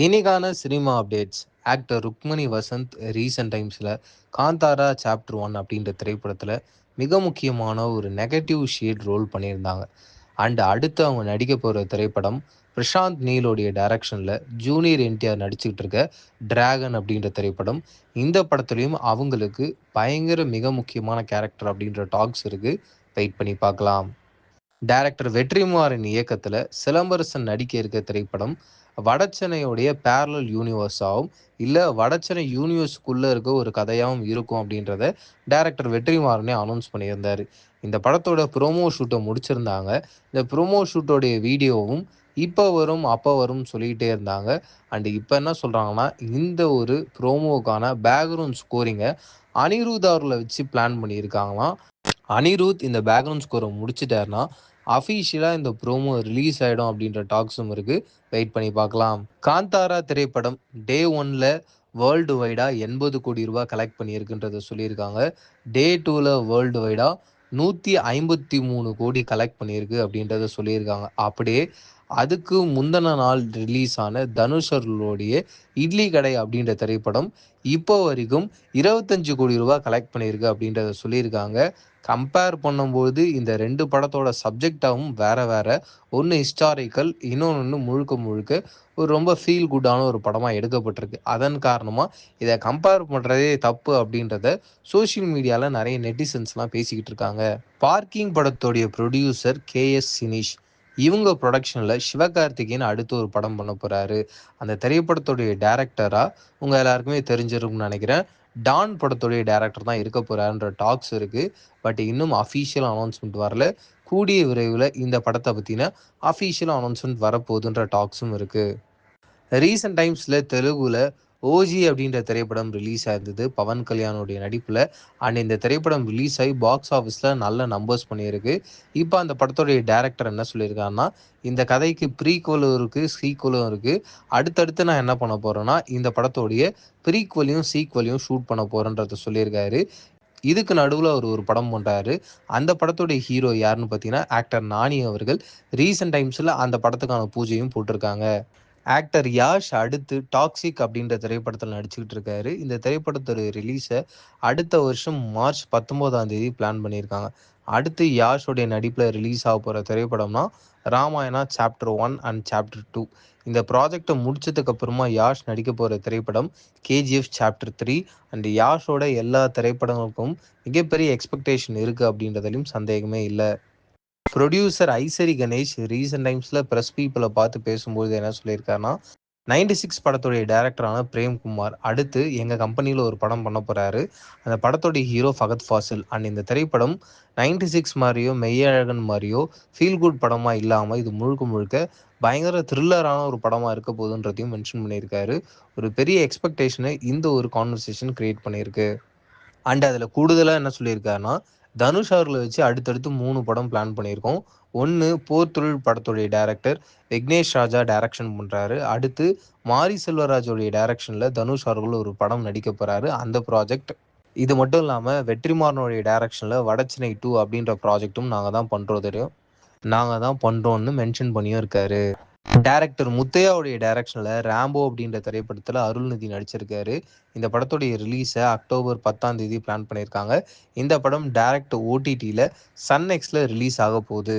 இன்னைக்கான cinema updates. Actor Rukmini Vasanth recent டைம்ஸ்ல Kantara chapter 1 அப்படின்ற திரைப்படத்துல மிக முக்கியமான ஒரு நெகட்டிவ் ஷேட் ரோல் பண்ணியிருந்தாங்க. அடுத்து அவங்க நடிக்க போற திரைப்படம் பிரசாந்த் நீலோடைய டைரக்ஷன்ல ஜூனியர் என்டிஆர் நடிச்சுக்கிட்டு இருக்க டிராகன் அப்படின்ற திரைப்படம். இந்த படத்துலயும் அவங்களுக்கு பயங்கர மிக முக்கியமான கேரக்டர் அப்படின்ற டாக்ஸ் இருக்கு. வெயிட் பண்ணி பார்க்கலாம். டைரக்டர் வெற்றிமாறன் இயக்கத்துல சிலம்பரசன் நடிக்க இருக்க திரைப்படம் வடச்சென்னையுடைய பேரலல் யூனிவர்ஸாவும் இல்ல வடச்சென்னை யூனிவர்ஸ்க்குள்ள இருக்க ஒரு கதையாவும் இருக்கும் அப்படின்றத டைரக்டர் வெற்றிமாறனே அனௌன்ஸ் பண்ணியிருந்தாரு. இந்த படத்தோட ப்ரோமோ ஷூட்டை முடிச்சிருந்தாங்க. இந்த ப்ரோமோ ஷூட்டோடைய வீடியோவும் இப்போ வரும் அப்போ வரும் சொல்லிக்கிட்டே இருந்தாங்க. இப்போ என்ன சொல்றாங்கன்னா, இந்த ஒரு ப்ரோமோக்கான பேக்ரவுண்ட் ஸ்கோரிங்கை அனிருத் அவர்களை வச்சு பிளான் பண்ணியிருக்காங்களாம். அனிருத் இந்த பேக்ரவுண்ட் ஸ்கோரை முடிச்சிட்டாருன்னா அஃபீஷியலாக இந்த ப்ரோமோ ரிலீஸ் ஆகிடும் அப்படின்ற டாக்ஸும் இருக்குது. வெயிட் பண்ணி பார்க்கலாம். காந்தாரா திரைப்படம் டே 1ல வேர்ல்டு வைடாக 80 கோடி ரூபாய் கலெக்ட் பண்ணியிருக்குன்றத சொல்லியிருக்காங்க. டே 2ல வேர்ல்டு வைடாக 153 கோடி கலெக்ட் பண்ணியிருக்கு அப்படின்றத சொல்லியிருக்காங்க. அப்படியே அதுக்கு முந்தின நாள் ரிலீஸ் ஆன தனுஷர்களுடைய இட்லி கடை அப்படின்ற திரைப்படம் இப்போ வரைக்கும் 25 கோடி ரூபாய் கலெக்ட் பண்ணியிருக்கு அப்படின்றத சொல்லியிருக்காங்க. கம்பேர் பண்ணும்போது இந்த 2 படத்தோட சப்ஜெக்டாகவும் வேற வேற. ஒன்று ஹிஸ்டாரிக்கல், இன்னொன்று முழுக்க முழுக்க ஒரு ரொம்ப ஃபீல் குட்டான ஒரு படமாக எடுக்கப்பட்டிருக்கு. அதன் காரணமாக இதை கம்பேர் பண்ணுறதே தப்பு அப்படின்றத சோஷியல் மீடியாவில் நிறைய நெட்டிசன்ஸ்லாம் பேசிக்கிட்டு இருக்காங்க. பார்க்கிங் படத்தோடைய ப்ரொடியூசர் கேஎஸ் சினிஷ் இவங்க ப்ரொடக்ஷனில் சிவகார்த்திகேயன் அடுத்து ஒரு படம் பண்ண போகிறாரு. அந்த திரைப்படத்துடைய டேரக்டராக உங்கள் எல்லாருக்குமே தெரிஞ்சிருக்கும்னு நினைக்கிறேன். டான் படத்துடைய டேரக்டர் தான் இருக்க போகிறாருன்ற டாக்ஸ் இருக்குது. பட் இன்னும் அஃபீஷியல் அனௌன்ஸ்மெண்ட் வரல. கூடிய விரைவில் இந்த படத்தை பற்றின அஃபீஷியல் அனௌன்ஸ்மெண்ட் வரப்போகுதுன்ற டாக்ஸும் இருக்குது. ரீசெண்ட் டைம்ஸில் தெலுங்குல ஓஜி அப்படின்ற திரைப்படம் ரிலீஸ் ஆயிருந்தது பவன் கல்யாணுடைய நடிப்பில். இந்த திரைப்படம் ரிலீஸ் ஆகி பாக்ஸ் ஆஃபீஸில் நல்ல நம்பர்ஸ் பண்ணியிருக்கு. இப்போ அந்த படத்தோடைய டேரக்டர் என்ன சொல்லியிருக்காருன்னா, இந்த கதைக்கு ப்ரீக்வலும் இருக்குது, சீக்வலும் இருக்குது. அடுத்தடுத்து நான் என்ன பண்ண போகிறேன்னா, இந்த படத்தோடைய ப்ரீக்வலையும் சீக்வலையும் ஷூட் பண்ண போகிறேன்றத சொல்லியிருக்காரு. இதுக்கு நடுவில் அவர் ஒரு படம் பண்ணுறாரு. அந்த படத்துடைய ஹீரோ யாருன்னு பார்த்தீங்கன்னா, ஆக்டர் நானி அவர்கள். ரீசெண்ட் டைம்ஸில் அந்த படத்துக்கான பூஜையும் போட்டிருக்காங்க. ஆக்டர் யாஷ் அடுத்து டாக்ஸிக் அப்படின்ற திரைப்படத்தில் நடிச்சுக்கிட்டு இருக்காரு. இந்த திரைப்படத்தோட ரிலீஸை அடுத்த வருஷம் மார்ச் 19ஆம் தேதி பிளான் பண்ணியிருக்காங்க. அடுத்து யாஷோடைய நடிப்பில் ரிலீஸ் ஆக போகிற திரைப்படம்னா ராமாயணா சாப்டர் 1 அண்ட் சாப்டர் 2. இந்த ப்ராஜெக்டை முடிச்சதுக்கு அப்புறமா யாஷ் நடிக்க போகிற திரைப்படம் கேஜிஎஃப் சாப்டர் 3. யாஷோட எல்லா திரைப்படங்களுக்கும் மிகப்பெரிய எக்ஸ்பெக்டேஷன் இருக்குது அப்படின்றதுலையும் சந்தேகமே இல்லை. ப்ரொடியூசர் ஐசரி கணேஷ் ரீசெண்ட் டைம்ஸில் ப்ரெஸ் பீப்புளை பார்த்து பேசும்போது என்ன சொல்லியிருக்காருன்னா, 96 படத்துடைய டைரக்டரான பிரேம்குமார் அடுத்து எங்கள் கம்பெனியில் ஒரு படம் பண்ண போகிறாரு. அந்த படத்துடைய ஹீரோ ஃபகத் ஃபாசில். இந்த திரைப்படம் 96 மாதிரியோ மெய்யழகன் மாதிரியோ ஃபீல் குட் படமாக இல்லாமல் இது முழுக்க முழுக்க பயங்கர த்ரில்லரான ஒரு படமாக இருக்க போகுதுன்றதையும் மென்ஷன் பண்ணியிருக்காரு. ஒரு பெரிய எக்ஸ்பெக்டேஷனை இந்த ஒரு கான்வர்சேஷன் கிரியேட் பண்ணியிருக்கு. அதில் கூடுதலாக என்ன சொல்லியிருக்காருன்னா, தனுஷ் அவர்களை வச்சு அடுத்தடுத்து 3 படம் பிளான் பண்ணியிருக்கோம். ஒன்று போர் தொழில் படத்துடைய டைரக்டர் விக்னேஷ் ராஜா டைரக்ஷன் பண்ணுறாரு. அடுத்து மாரி செல்வராஜோடைய டைரக்ஷனில் தனுஷ் அவர்கள் ஒரு படம் நடிக்க போகிறாரு. அந்த ப்ராஜெக்ட். இது மட்டும் இல்லாமல் வெற்றிமாறனுடைய டைரக்ஷனில் வடச்சென்னை 2 அப்படின்ற ப்ராஜெக்ட்டும் நாங்கள் தான் பண்ணுறோன்னு மென்ஷன் பண்ணியும் இருக்காரு. டைரக்டர் முத்தையாவுடைய டைரக்ஷனில் ரேம்போ அப்படின்ற திரைப்படத்தில் அருள்நிதி நடிச்சிருக்காரு. இந்த படத்துடைய ரிலீஸை அக்டோபர் 10ஆம் தேதி பிளான் பண்ணியிருக்காங்க. இந்த படம் டைரக்ட் ஓடிடியில் சன் நெக்ஸ்டில் ரிலீஸ் ஆக போகுது.